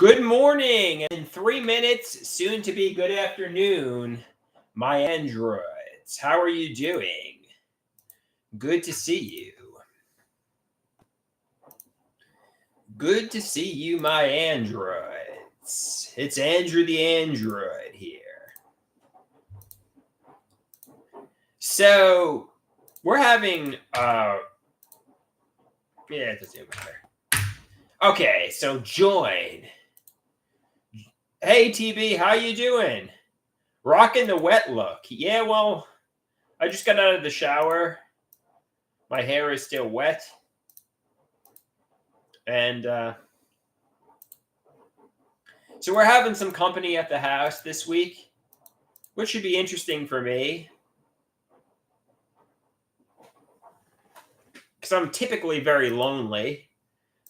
Good morning, and in 3 minutes, soon to be good afternoon, my androids. How are you doing? Good to see you. Good to see you, my androids. It's Andrew the Android here. So, we're having, it doesn't matter. Okay, so join. Hey, TB, how you doing? Rocking the wet look. Yeah, well, I just got out of the shower. My hair is still wet. And so we're having some company at the house this week, which should be interesting for me. Because I'm typically very lonely.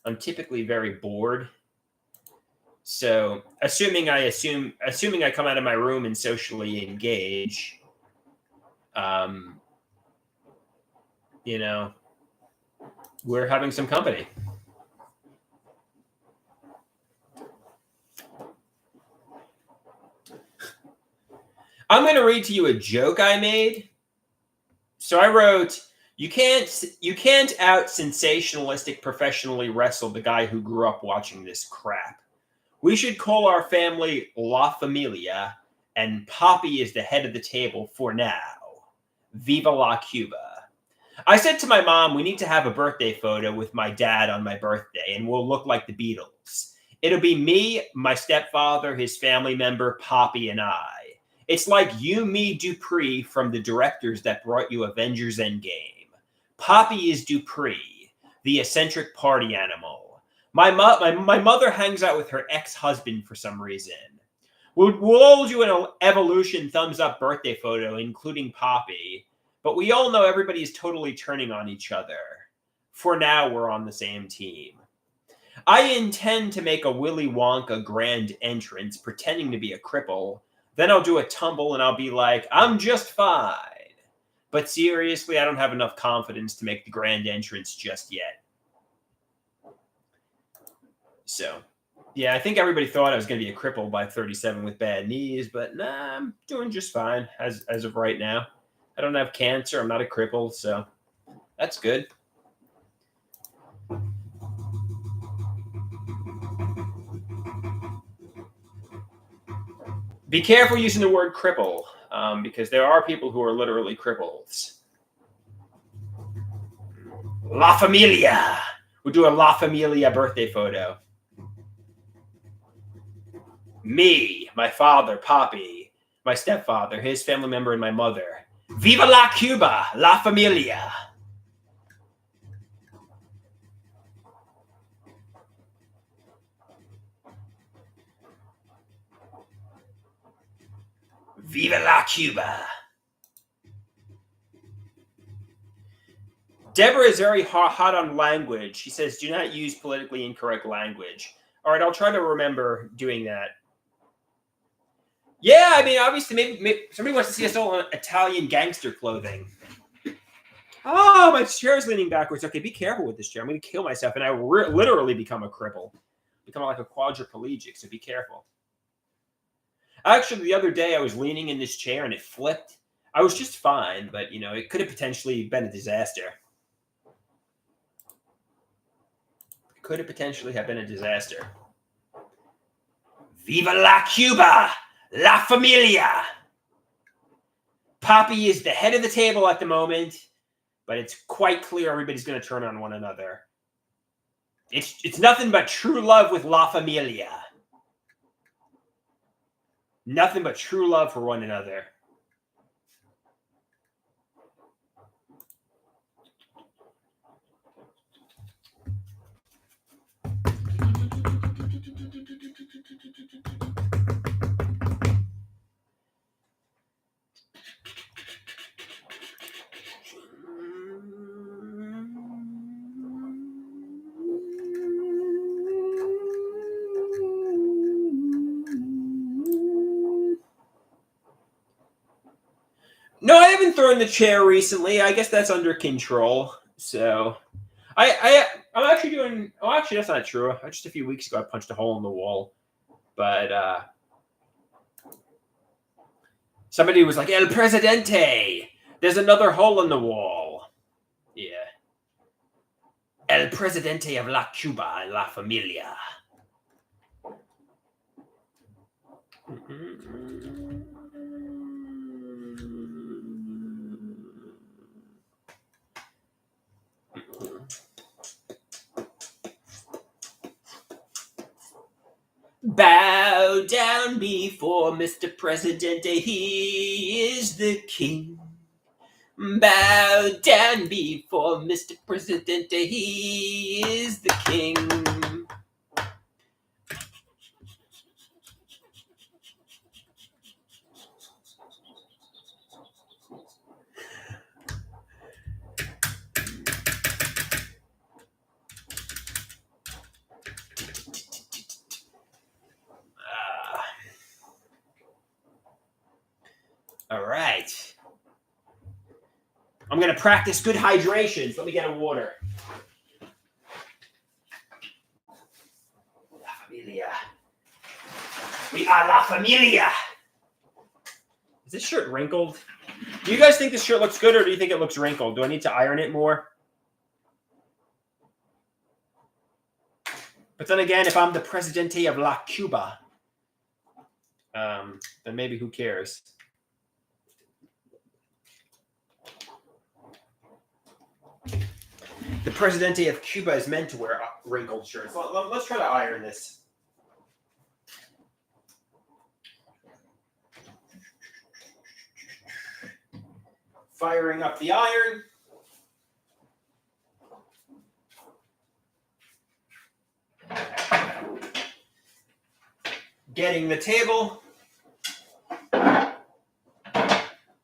I'm typically very bored. So assuming I come out of my room and socially engage, we're having some company. I'm going to read to you a joke I made. So I wrote, you can't out sensationalistic professionally wrestle the guy who grew up watching this crap. We should call our family La Familia, and Poppy is the head of the table for now. Viva la Cuba. I said to my mom, we need to have a birthday photo with my dad on my birthday, and we'll look like the Beatles. It'll be me, my stepfather, his family member, Poppy, and I. It's like you, me, Dupree from the directors that brought you Avengers Endgame. Poppy is Dupree, the eccentric party animal. My mother hangs out with her ex-husband for some reason. We'll all do an evolution thumbs up birthday photo, including Poppy, but we all know everybody is totally turning on each other. For now, we're on the same team. I intend to make a Willy Wonka grand entrance, pretending to be a cripple. Then I'll do a tumble and I'll be like, I'm just fine. But seriously, I don't have enough confidence to make the grand entrance just yet. So, yeah, I think everybody thought I was going to be a cripple by 37 with bad knees, but nah, I'm doing just fine as of right now. I don't have cancer. I'm not a cripple, so that's good. Be careful using the word cripple, because there are people who are literally cripples. La Familia. We'll do a La Familia birthday photo. Me, my father, Poppy, my stepfather, his family member, and my mother. Viva la Cuba, La Familia. Viva la Cuba. Deborah is very hot on language. She says, do not use politically incorrect language. All right, I'll try to remember doing that. Yeah, I mean, obviously, maybe somebody wants to see us all in Italian gangster clothing. Oh, my chair's leaning backwards. Okay, be careful with this chair. I'm going to kill myself, and I literally become a cripple. Become like a quadriplegic, so be careful. Actually, the other day, I was leaning in this chair, and it flipped. I was just fine, but, it could have potentially been a disaster. It could have potentially have been a disaster. Viva la Cuba! La Familia! Poppy is the head of the table at the moment, but it's quite clear everybody's going to turn on one another. It's nothing but true love with La Familia. Nothing but true love for one another. No, I haven't thrown the chair recently. I guess that's under control. So, I'm actually doing. Oh, actually, that's not true. Just a few weeks ago, I punched a hole in the wall. But somebody was like, El Presidente, there's another hole in the wall. Yeah. El Presidente of La Cuba and La Familia. Bow down before Mr. Presidente, he is the king. Bow down before Mr. Presidente, he is the king. All right. I'm going to practice good hydrations. Let me get a water. La Familia. We are La Familia. Is this shirt wrinkled? Do you guys think this shirt looks good, or do you think it looks wrinkled? Do I need to iron it more? But then again, if I'm the Presidente of La Cuba, then maybe who cares? The Presidente of Cuba is meant to wear wrinkled shirts. Let's try to iron this. Firing up the iron. Getting the table.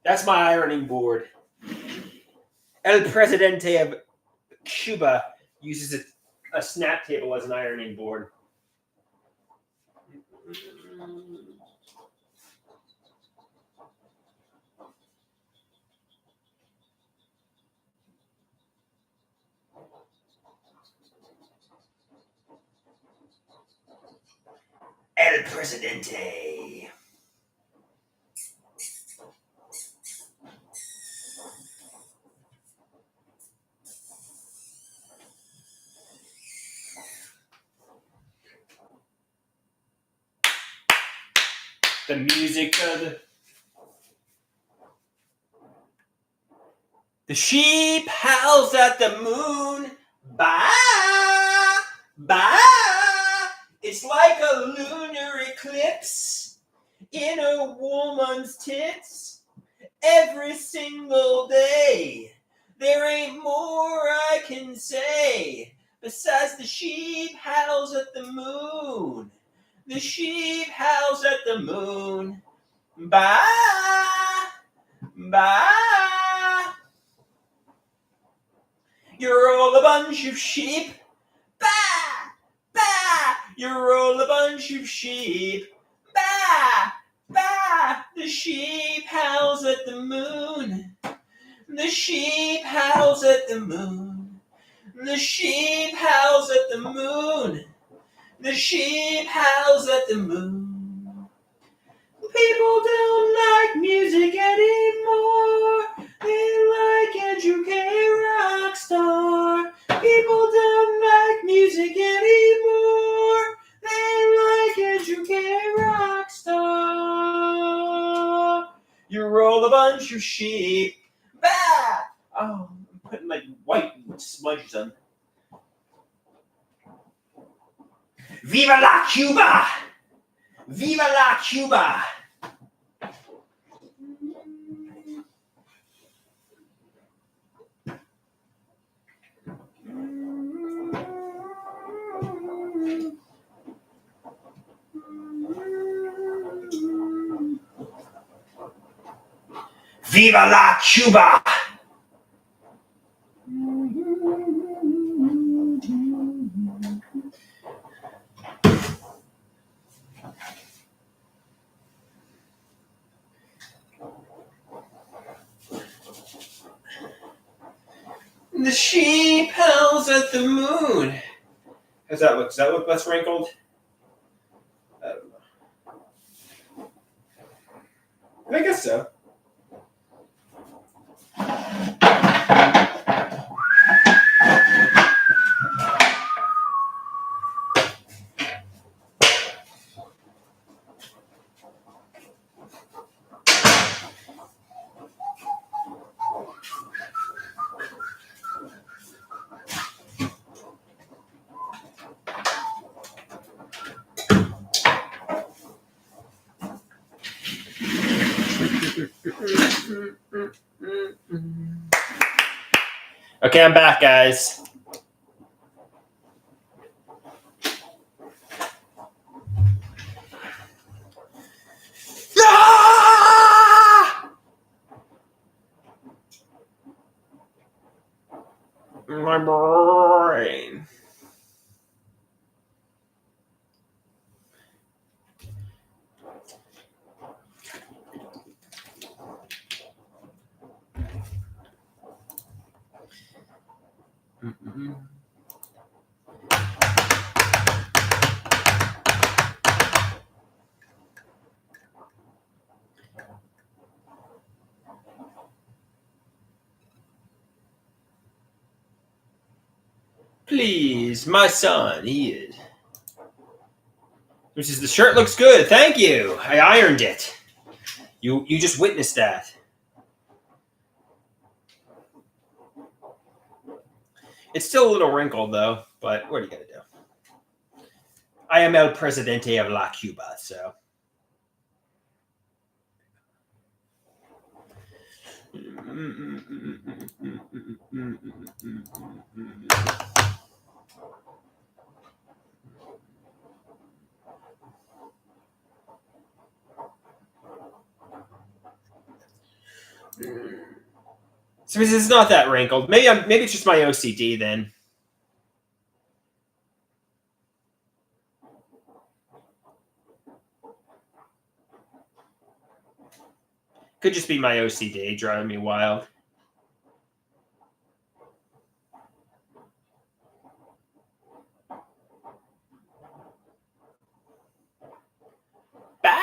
That's my ironing board. El Presidente of Cuba uses a snap table as an ironing board. El Presidente. The music of the sheep howls at the moon. Bah, bah. It's like a lunar eclipse in a woman's tits every single day. There ain't more I can say besides the sheep howls at the moon. The sheep howls at the moon. Bah, bah. You're all a bunch of sheep. Bah, bah. You're all a bunch of sheep. Bah, bah. The sheep howls at the moon. The sheep howls at the moon. The sheep howls at the moon. The sheep howls at the moon. People don't like music anymore. They like Andrew K. Rockstar. People don't like music anymore. They like Andrew K. Rockstar. You're all a bunch of sheep. Bah! Oh, I'm putting like white smudges on. Viva la Cuba! Viva la Cuba! Viva la Cuba! The sheep howls at the moon. How's that look? Does that look less wrinkled? I don't know. I guess so. Okay, I'm back, guys. Ah! My brain. Mm-mm. Please, my son, Ian. Which is, the shirt looks good. Thank you. I ironed it. You just witnessed that. It's still a little wrinkled though, but what are you gonna do? I am El Presidente of La Cuba, so. So it's not that wrinkled. Maybe it's just my OCD then. Could just be my OCD driving me wild. Bah!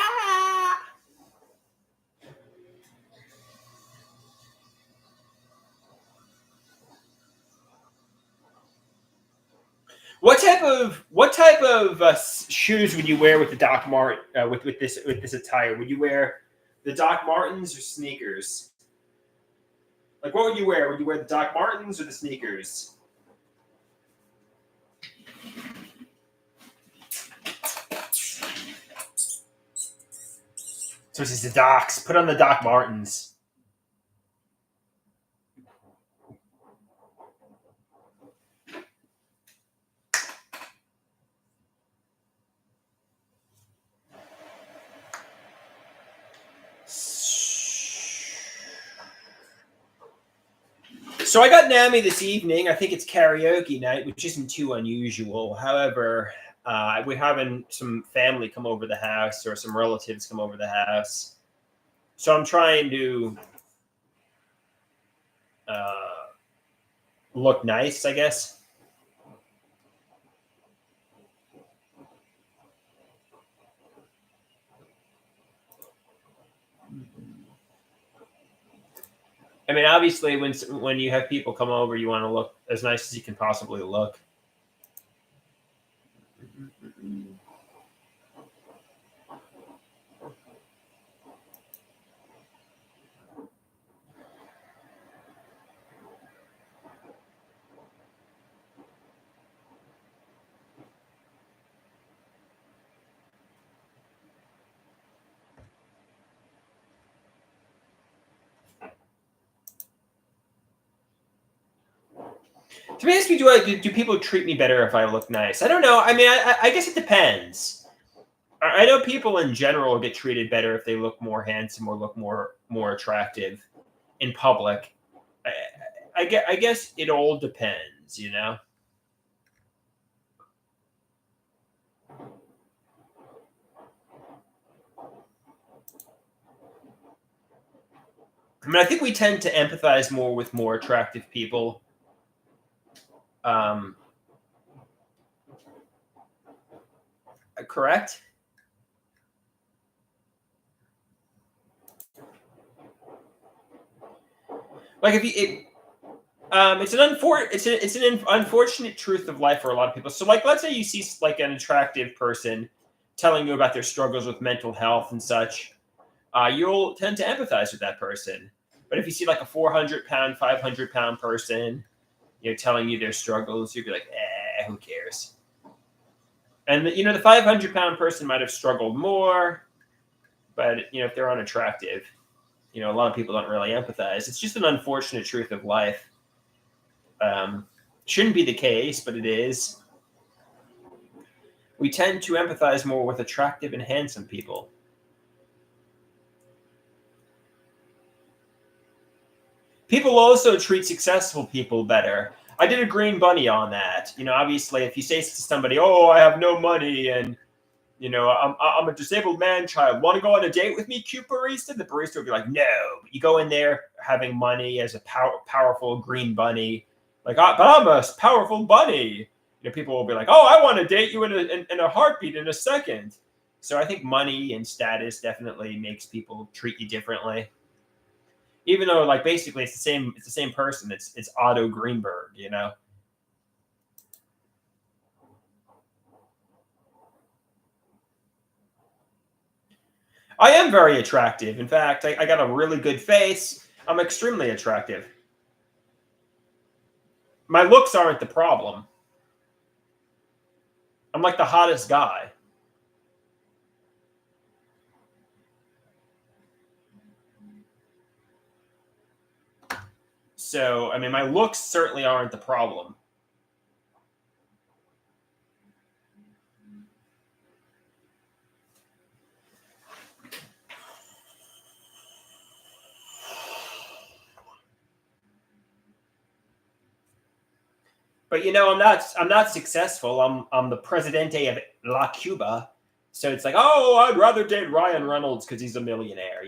What type of shoes would you wear with the Doc Mart with this attire? Would you wear the Doc Martens or sneakers? Like, what would you wear? Would you wear the Doc Martens or the sneakers? So this is the Docs. Put on the Doc Martens. So I got NAMI this evening. I think it's karaoke night, which isn't too unusual. However, we're having some family come over the house or some relatives come over the house. So I'm trying to look nice, I guess. I mean, obviously, when you have people come over, you want to look as nice as you can possibly look. To be honest with you, do people treat me better if I look nice? I don't know. I mean, I guess it depends. I know people in general get treated better if they look more handsome or look more attractive in public. I guess it all depends, you know. I mean, I think we tend to empathize more with more attractive people. Correct? Like if you, it's an unfortunate truth of life for a lot of people. So like, let's say you see like an attractive person telling you about their struggles with mental health and such, you'll tend to empathize with that person. But if you see like a 400-pound, 500-pound person, telling you their struggles, you'd be like, who cares? And the 500-pound person might have struggled more, but if they're unattractive, a lot of people don't really empathize. It's just an unfortunate truth of life. Shouldn't be the case, but it is. We tend to empathize more with attractive and handsome people. People also treat successful people better. I did a green bunny on that. Obviously, if you say to somebody, "Oh, I have no money," and I'm a disabled man child. Want to go on a date with me, cute barista? The barista would be like, "No." But you go in there having money as a powerful green bunny, like, but I'm a powerful bunny. People will be like, "Oh, I want to date you in a heartbeat in a second." So I think money and status definitely makes people treat you differently. Even though, like, basically it's the same person. It's Otto Greenberg. I am very attractive. In fact, I got a really good face. I'm extremely attractive. My looks aren't the problem. I'm like the hottest guy. So, I mean, my looks certainly aren't the problem. But I'm not successful. I'm the presidente of La Cuba. So it's like, oh, I'd rather date Ryan Reynolds because he's a millionaire.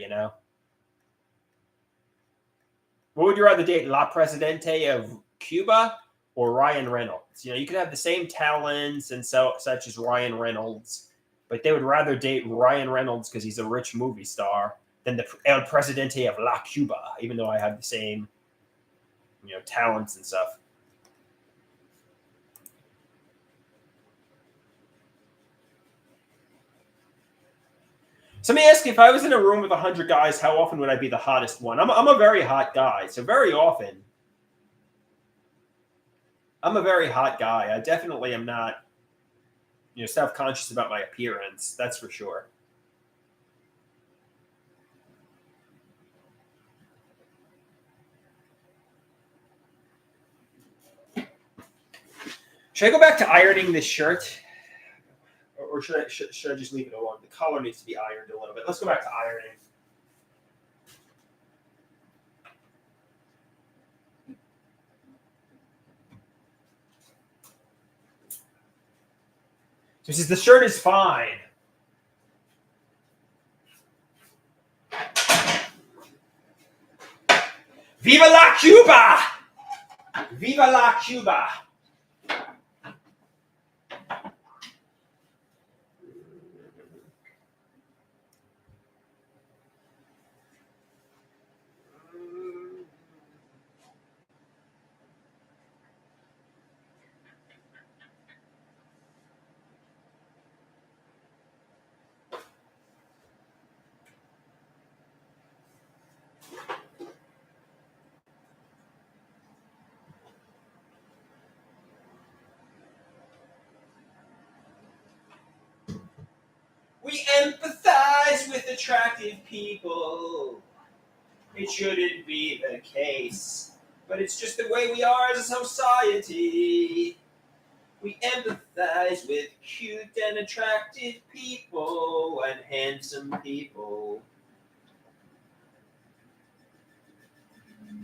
What would you rather date, La Presidente of Cuba or Ryan Reynolds? You could have the same talents and such as Ryan Reynolds, but they would rather date Ryan Reynolds because he's a rich movie star than the El Presidente of La Cuba, even though I have the same, talents and stuff. So let me ask you, if I was in a room with 100 guys, how often would I be the hottest one? I'm a very hot guy, so very often. I'm a very hot guy. I definitely am not, self-conscious about my appearance. That's for sure. Should I go back to ironing this shirt? Or should I just leave it alone? The collar needs to be ironed a little bit. Let's go back to ironing. So he says the shirt is fine. Viva la Cuba! Viva la Cuba! We empathize with attractive people. It shouldn't be the case, but it's just the way we are as a society. We empathize with cute and attractive people and handsome people.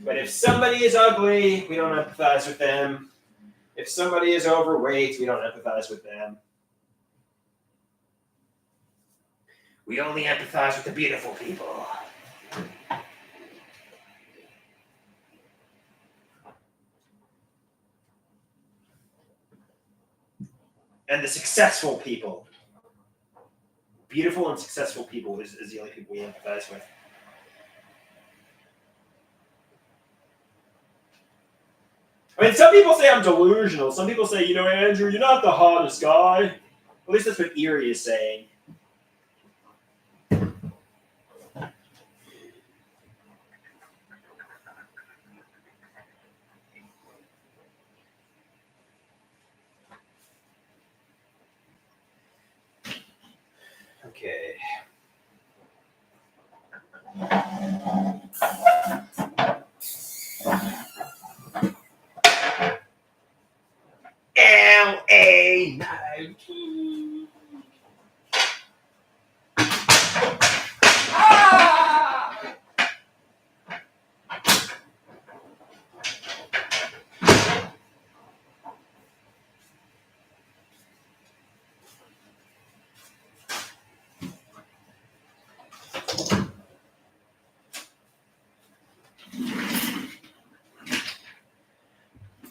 But if somebody is ugly, we don't empathize with them. If somebody is overweight, we don't empathize with them. We only empathize with the beautiful people. And the successful people. Beautiful and successful people is the only people we empathize with. mean, some people say I'm delusional. Some people say, Andrew, you're not the hottest guy. At least that's what Erie is saying. Okay. LA19.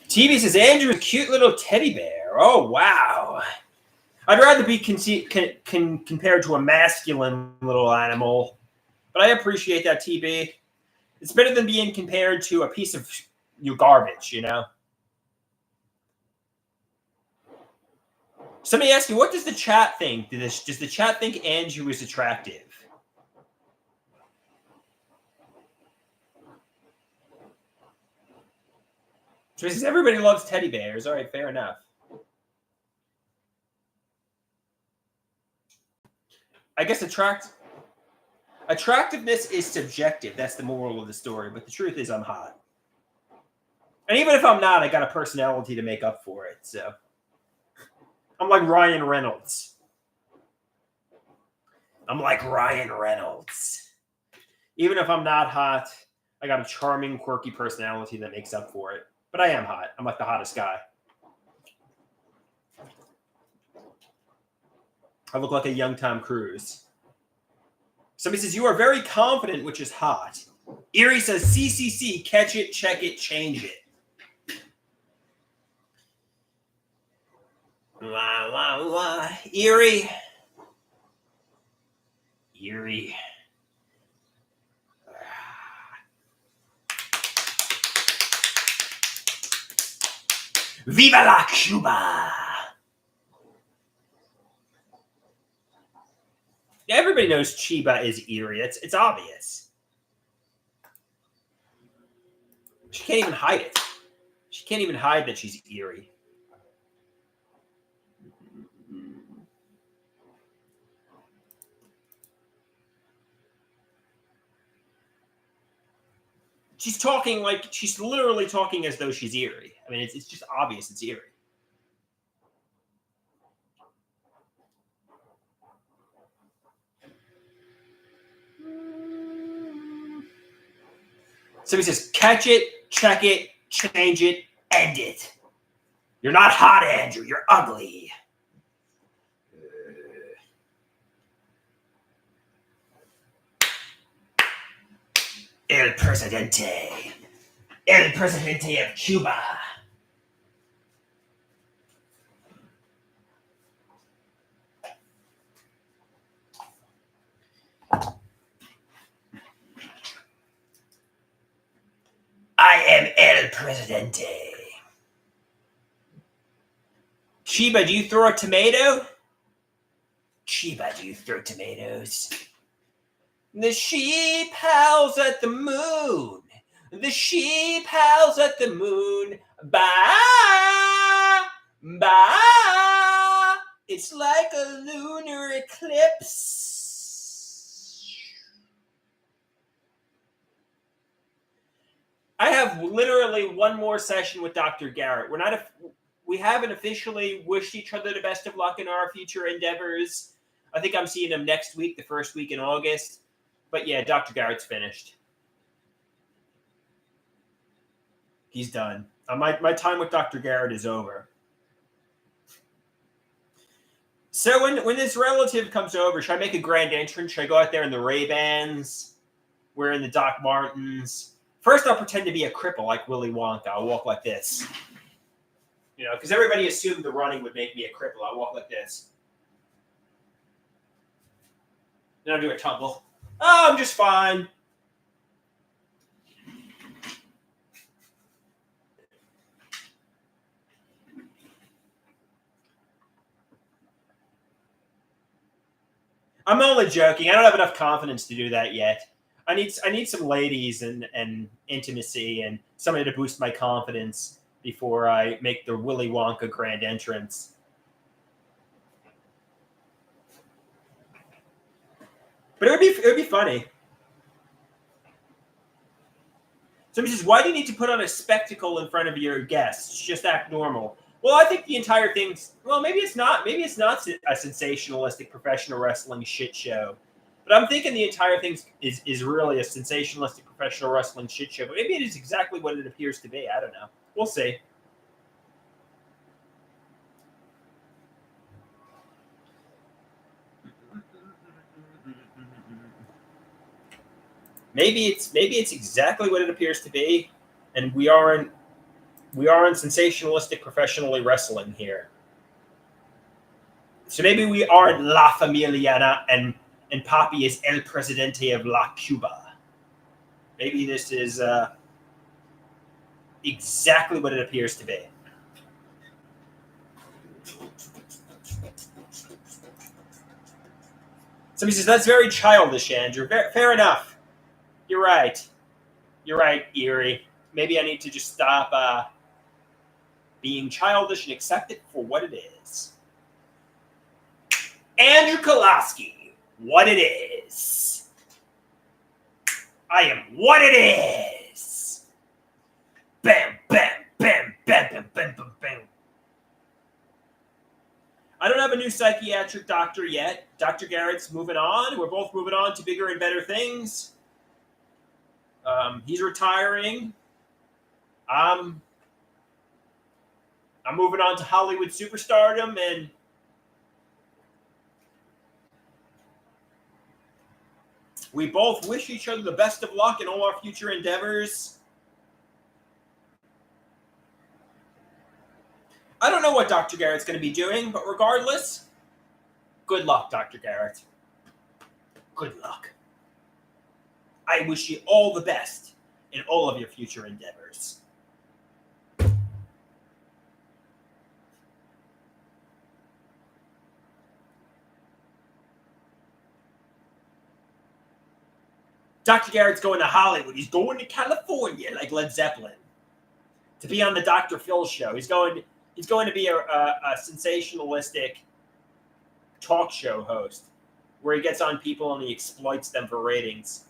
TV says Andrew's a cute little teddy bear. Oh, wow. I'd rather be compared to a masculine little animal, but I appreciate that, TB. It's better than being compared to a piece of garbage, Somebody asked me, what does the chat think? Does the chat think Andrew is attractive? So he says everybody loves teddy bears. All right, fair enough. I guess attractiveness is subjective. That's the moral of the story. But the truth is I'm hot. And even if I'm not, I got a personality to make up for it. So I'm like Ryan Reynolds. Even if I'm not hot, I got a charming, quirky personality that makes up for it. But I am hot. I'm like the hottest guy. I look like a young Tom Cruise. Somebody says, you are very confident, which is hot. Erie says, CCC, catch it, check it, change it. Wah, wah, wah. Erie. Viva la Cuba! Everybody knows Chiba is Erie. It's obvious. She can't even hide it. She can't even hide that she's Erie. She's literally talking as though she's Erie. I mean, it's just obvious it's Erie. Somebody says, catch it, check it, change it, end it. You're not hot, Andrew. You're ugly. El Presidente of Cuba. I am El Presidente. Chiba, do you throw a tomato? Chiba, do you throw tomatoes? The sheep howls at the moon. The sheep howls at the moon. Bah, bah. It's like a lunar eclipse. I have literally one more session with Dr. Garrett. We haven't officially wished each other the best of luck in our future endeavors. I think I'm seeing him next week, the first week in August. But yeah, Dr. Garrett's finished. He's done. My time with Dr. Garrett is over. So when this relative comes over, should I make a grand entrance? Should I go out there in the Ray-Bans, wearing the Doc Martens? First, I'll pretend to be a cripple like Willy Wonka. I'll walk like this. Because everybody assumed the running would make me a cripple. I'll walk like this. Then I'll do a tumble. Oh, I'm just fine. I'm only joking. I don't have enough confidence to do that yet. I need some ladies and intimacy and somebody to boost my confidence before I make the Willy Wonka grand entrance. But it would be funny. Somebody says, "Why do you need to put on a spectacle in front of your guests? Just act normal." Well, I think the entire thing's well. Maybe it's not. Maybe it's not a sensationalistic professional wrestling shit show. But I'm thinking the entire thing is really a sensationalistic professional wrestling shit show. But maybe it is exactly what it appears to be. I don't know. We'll see. Maybe it's exactly what it appears to be, and we are in sensationalistic professionally wrestling here. So maybe we are La Familiana and Papi is El Presidente of La Cuba. Maybe this is exactly what it appears to be. Somebody says, that's very childish, Andrew. Fair enough. You're right. You're right, Erie. Maybe I need to just stop being childish and accept it for what it is. Andrew Kolaski, what it is. I am what it is. Bam, bam, bam, bam, bam, bam, bam, bam. I don't have a new psychiatric doctor yet. Dr. Garrett's moving on. We're both moving on to bigger and better things. He's retiring. I'm moving on to Hollywood superstardom, and we both wish each other the best of luck in all our future endeavors. I don't know what Dr. Garrett's going to be doing, but regardless, good luck, Dr. Garrett. Good luck. I wish you all the best in all of your future endeavors. Dr. Garrett's going to Hollywood. He's going to California like Led Zeppelin to be on the Dr. Phil show. He's going to be a sensationalistic talk show host where he gets on people and he exploits them for ratings.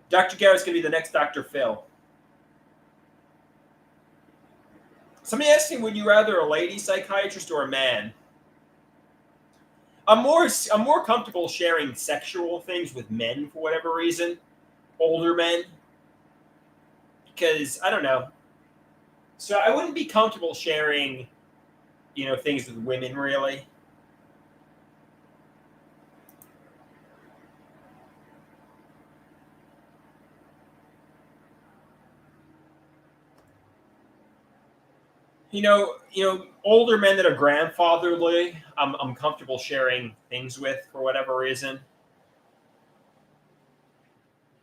Dr. Garrett's going to be the next Dr. Phil. Somebody asked me, would you rather a lady psychiatrist or a man? I'm more comfortable sharing sexual things with men for whatever reason, older men, because I don't know. So I wouldn't be comfortable sharing, things with women really. Older men that are grandfatherly, I'm comfortable sharing things with for whatever reason.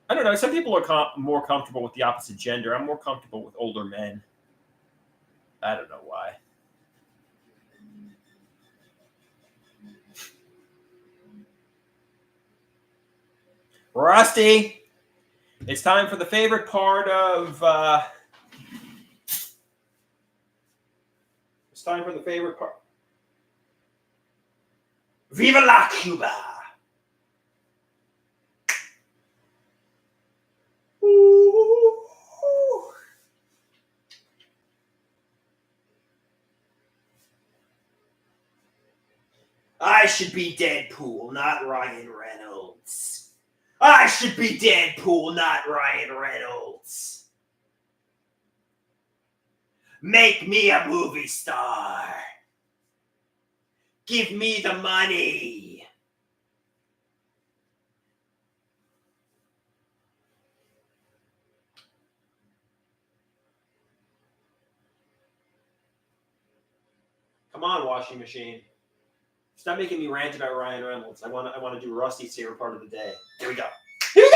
I don't know. Some people are more comfortable with the opposite gender. I'm more comfortable with older men. I don't know why. Rusty, it's time for the favorite part of. It's time for the favorite part. Viva la Cuba! Ooh. I should be Deadpool, not Ryan Reynolds. I should be Deadpool, not Ryan Reynolds. Make me a movie star. Give me the money. Come on, washing machine. Stop making me rant about Ryan Reynolds. I want to do Rusty's favorite part of the day. Here we go. Here we go!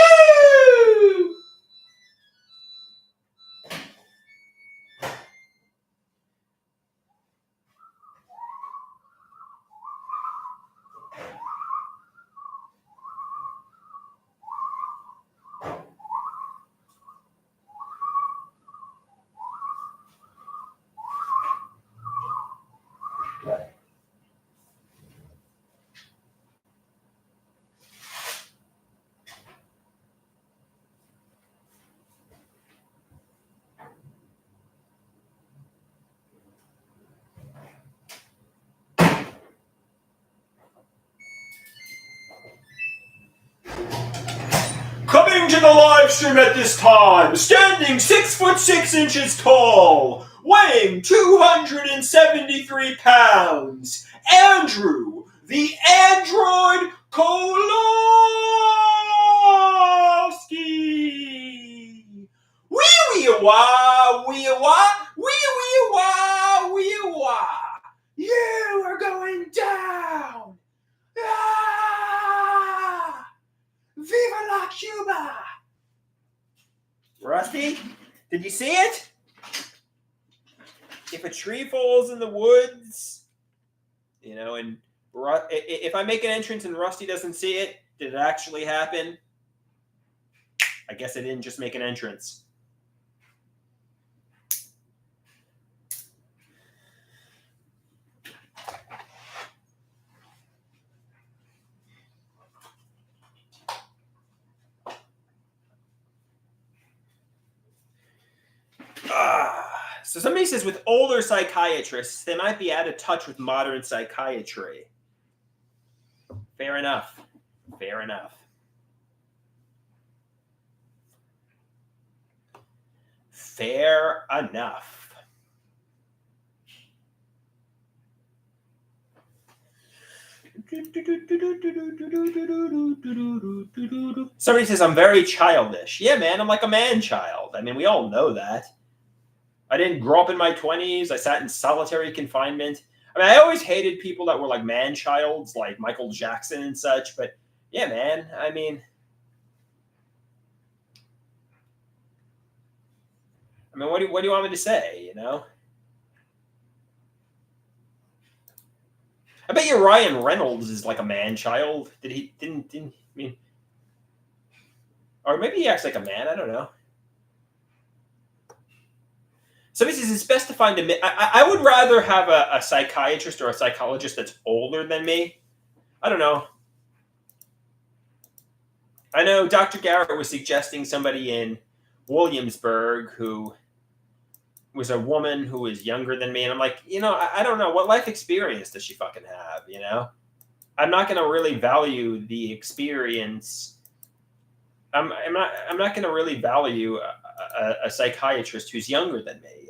Coming to the live stream at this time, standing 6'6" tall, weighing 273 pounds, Andrew, the Android Kolowski. Wee-wee-wah, wee-wah, wee-wee-wah, wee-wah. You are going down. Ah! Viva la Cuba! Rusty, did you see it? If a tree falls in the woods, and if I make an entrance and Rusty doesn't see it, did it actually happen? I guess I didn't just make an entrance. So somebody says with older psychiatrists, they might be out of touch with modern psychiatry. Fair enough. Fair enough. Fair enough. Somebody says I'm very childish. Yeah, man, I'm like a man-child. I mean, we all know that. I didn't grow up in my 20s. I sat in solitary confinement. I mean, I always hated people that were like man-childs, like Michael Jackson and such. But yeah, man, I mean, what do you want me to say? I bet you Ryan Reynolds is like a man-child. Didn't or maybe he acts like a man. I don't know. Somebody says it's best to find I would rather have a psychiatrist or a psychologist that's older than me. I don't know. I know Dr. Garrett was suggesting somebody in Williamsburg who was a woman who was younger than me. And I'm like, I don't know. What life experience does she fucking have, I'm not going to really value the experience. I'm not going to really value a psychiatrist who's younger than me,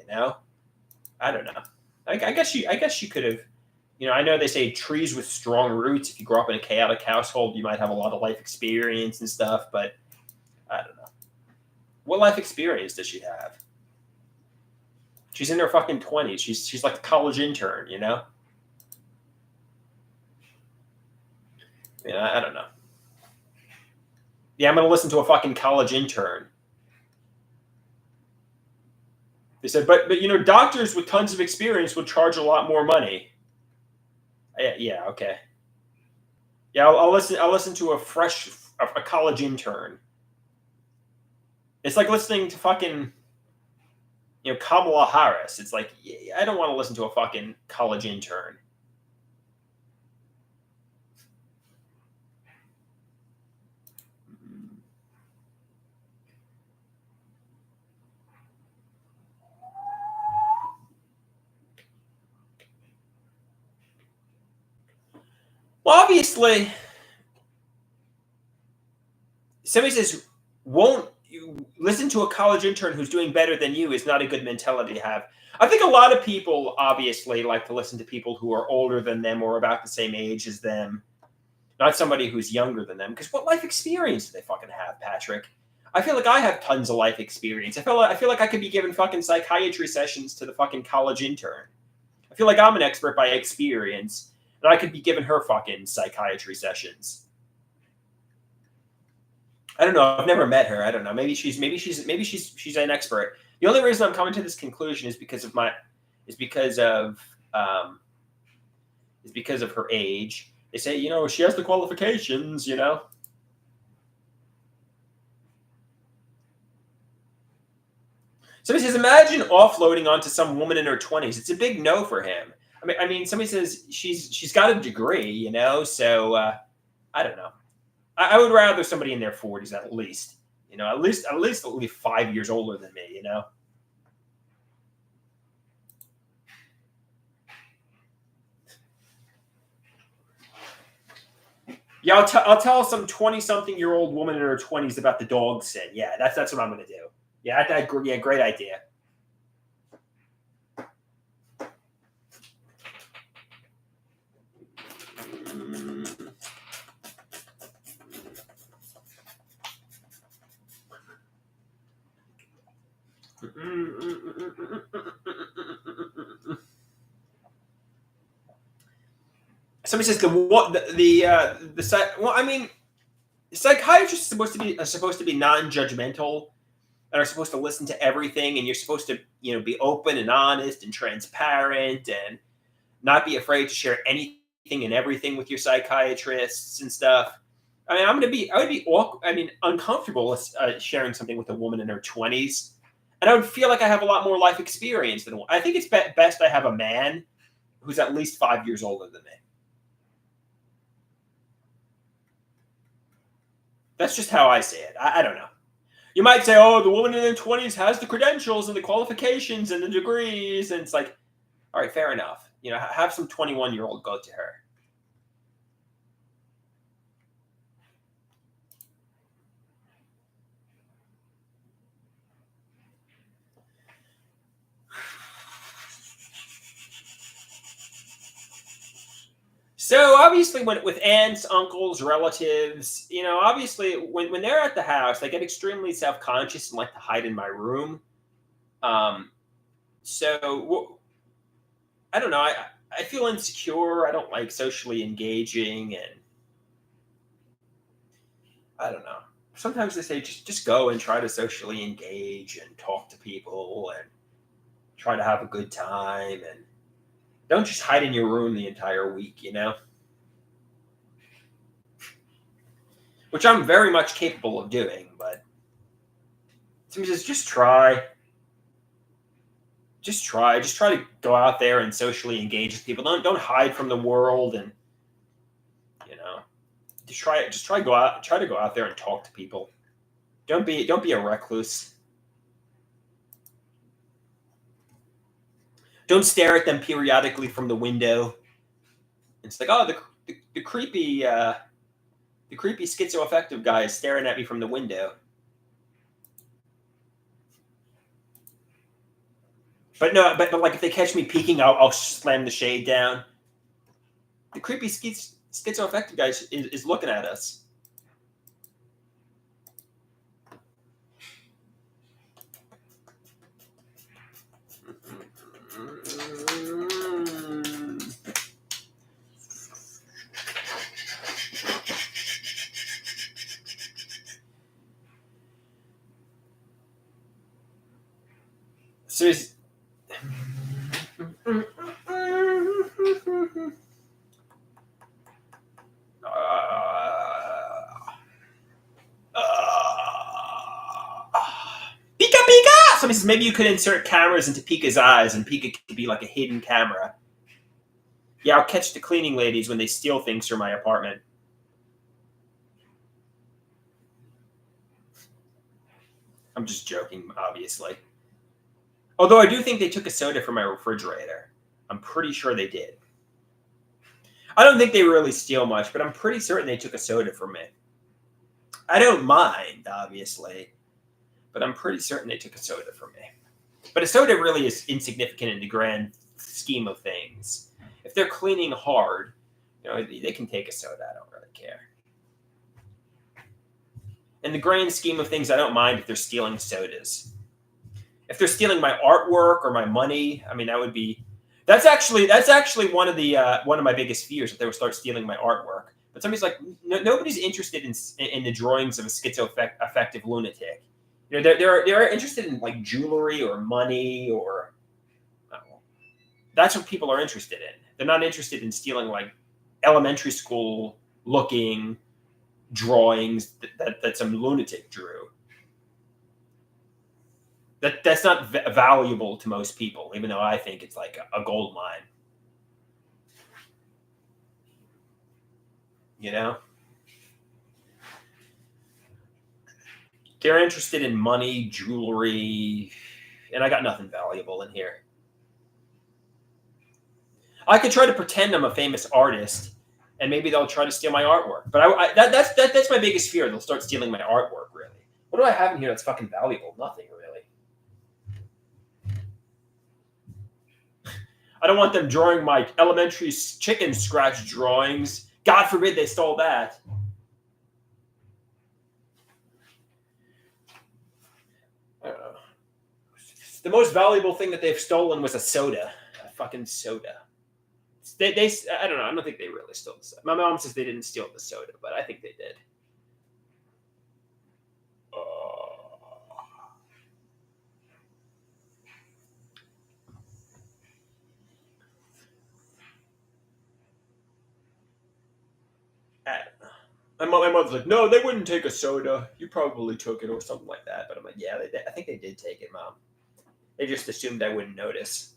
I don't know. I guess she could have, I know they say trees with strong roots. If you grow up in a chaotic household, you might have a lot of life experience and stuff, but I don't know. What life experience does she have? She's in her fucking 20s. She's like a college intern, I don't know. Yeah, I'm going to listen to a fucking college intern. They said, but doctors with tons of experience would charge a lot more money. Yeah, okay. Yeah, I'll listen to a college intern. It's like listening to fucking, Kamala Harris. It's like, I don't want to listen to a fucking college intern. Well, obviously, somebody says, won't you listen to a college intern who's doing better than you is not a good mentality to have. I think a lot of people obviously like to listen to people who are older than them or about the same age as them, not somebody who's younger than them. Because what life experience do they fucking have, Patrick? I feel like I have tons of life experience. I feel like I could be giving fucking psychiatry sessions to the fucking college intern. I feel like I'm an expert by experience, and I could be giving her fucking psychiatry sessions. I don't know. I've never met her. I don't know. Maybe she's an expert. The only reason I'm coming to this conclusion is because of her age. They say, she has the qualifications, Somebody says, imagine offloading onto some woman in her 20s. It's a big no for him. I mean, somebody says she's got a degree, so I don't know. I would rather somebody in their 40s at least, at least 5 years older than me, Yeah, I'll tell some 20-something-year-old woman in her 20s about the dog sin. Yeah, that's what I'm going to do. Yeah, yeah, great idea. Somebody says well, I mean, psychiatrists are supposed to be non-judgmental and are supposed to listen to everything, and you're supposed to be open and honest and transparent and not be afraid to share anything and everything with your psychiatrists and stuff. I mean, I would be awkward, I mean, uncomfortable sharing something with a woman in her 20s, and I would feel like I have a lot more life experience than I think it's best I have a man who's at least 5 years older than me. That's just how I see it. I don't know. You might say, oh, the woman in her 20s has the credentials and the qualifications and the degrees. And it's like, all right, fair enough. Have some 21-year-old go to her. So obviously, with aunts, uncles, relatives, obviously when they're at the house, I get extremely self conscious and like to hide in my room. Um, so I don't know. I feel insecure. I don't like socially engaging, and I don't know. Sometimes they say just go and try to socially engage and talk to people and try to have a good time, and don't just hide in your room the entire week. Which I'm very much capable of doing, but somebody says just try to go out there and socially engage with people. Don't hide from the world, and you know, try to go out there and talk to people. Don't be a recluse. Don't stare at them periodically from the window. It's like, oh, the creepy schizoaffective guy is staring at me from the window. But no, but like if they catch me peeking, I'll slam the shade down. The creepy schizoaffective guy is looking at us. So Pika Pika! Somebody says maybe you could insert cameras into Pika's eyes, and Pika could be like a hidden camera. Yeah, I'll catch the cleaning ladies when they steal things from my apartment. I'm just joking, obviously. Although I do think they took a soda from my refrigerator. I'm pretty sure they did. I don't think they really steal much, but I'm pretty certain they took a soda from me. I don't mind, obviously, but I'm pretty certain they took a soda from me. But a soda really is insignificant in the grand scheme of things. If they're cleaning hard, they can take a soda. I don't really care. In the grand scheme of things, I don't mind if they're stealing sodas. If they're stealing my artwork or my money, I mean, that would be. That's actually one of my biggest fears, that they would start stealing my artwork. But somebody's like, nobody's interested in the drawings of a schizoaffective lunatic. They're interested in like jewelry or money or. That's what people are interested in. They're not interested in stealing like elementary school looking drawings that some lunatic drew. That's not valuable to most people, even though I think it's like a gold mine. They're interested in money, jewelry, and I got nothing valuable in here. I could try to pretend I'm a famous artist and maybe they'll try to steal my artwork. But that's my biggest fear. They'll start stealing my artwork. Really, what do I have in here that's fucking valuable? Nothing really. I don't want them drawing my elementary chicken scratch drawings. God forbid they stole that. I don't know. The most valuable thing that they've stolen was a soda. A fucking soda. I don't know. I don't think they really stole the soda. My mom says they didn't steal the soda, but I think they did. My mother's like, no, they wouldn't take a soda. You probably took it or something like that. But I'm like, yeah, I think they did take it, Mom. They just assumed I wouldn't notice.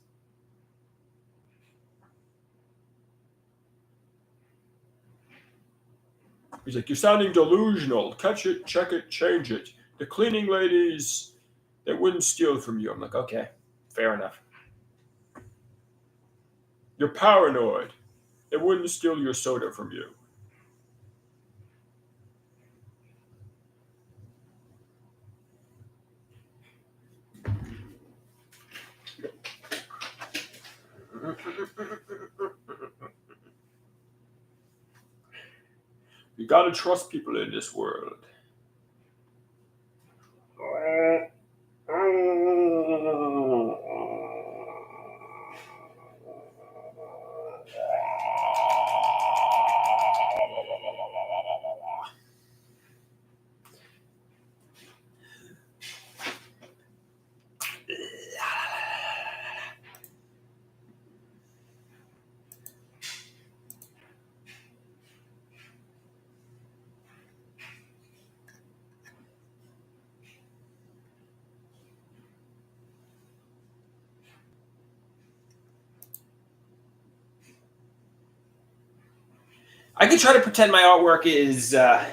He's like, you're sounding delusional. Catch it, check it, change it. The cleaning ladies, they wouldn't steal from you. I'm like, okay, fair enough. You're paranoid. They wouldn't steal your soda from you. You gotta trust people in this world. I could try to pretend my artwork is, I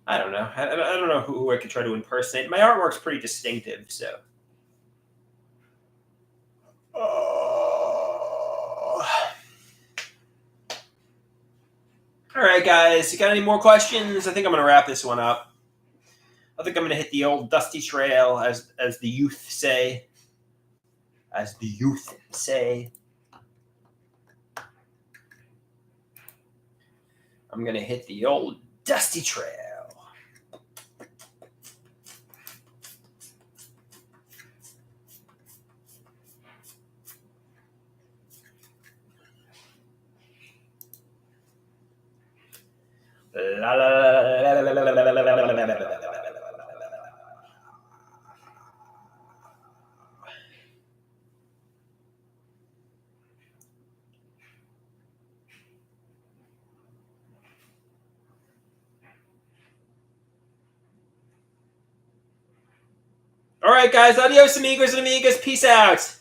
don't know. I don't know who I could try to impersonate. My artwork's pretty distinctive, so. All right, guys. You got any more questions? I think I'm going to wrap this one up. I think I'm going to hit the old dusty trail, as the youth say. As the youth say. I'm going to hit the old dusty trail. La, la, la, la, la, la, la, la, la, la, la. All right, guys. Adios, amigos and amigas. Peace out.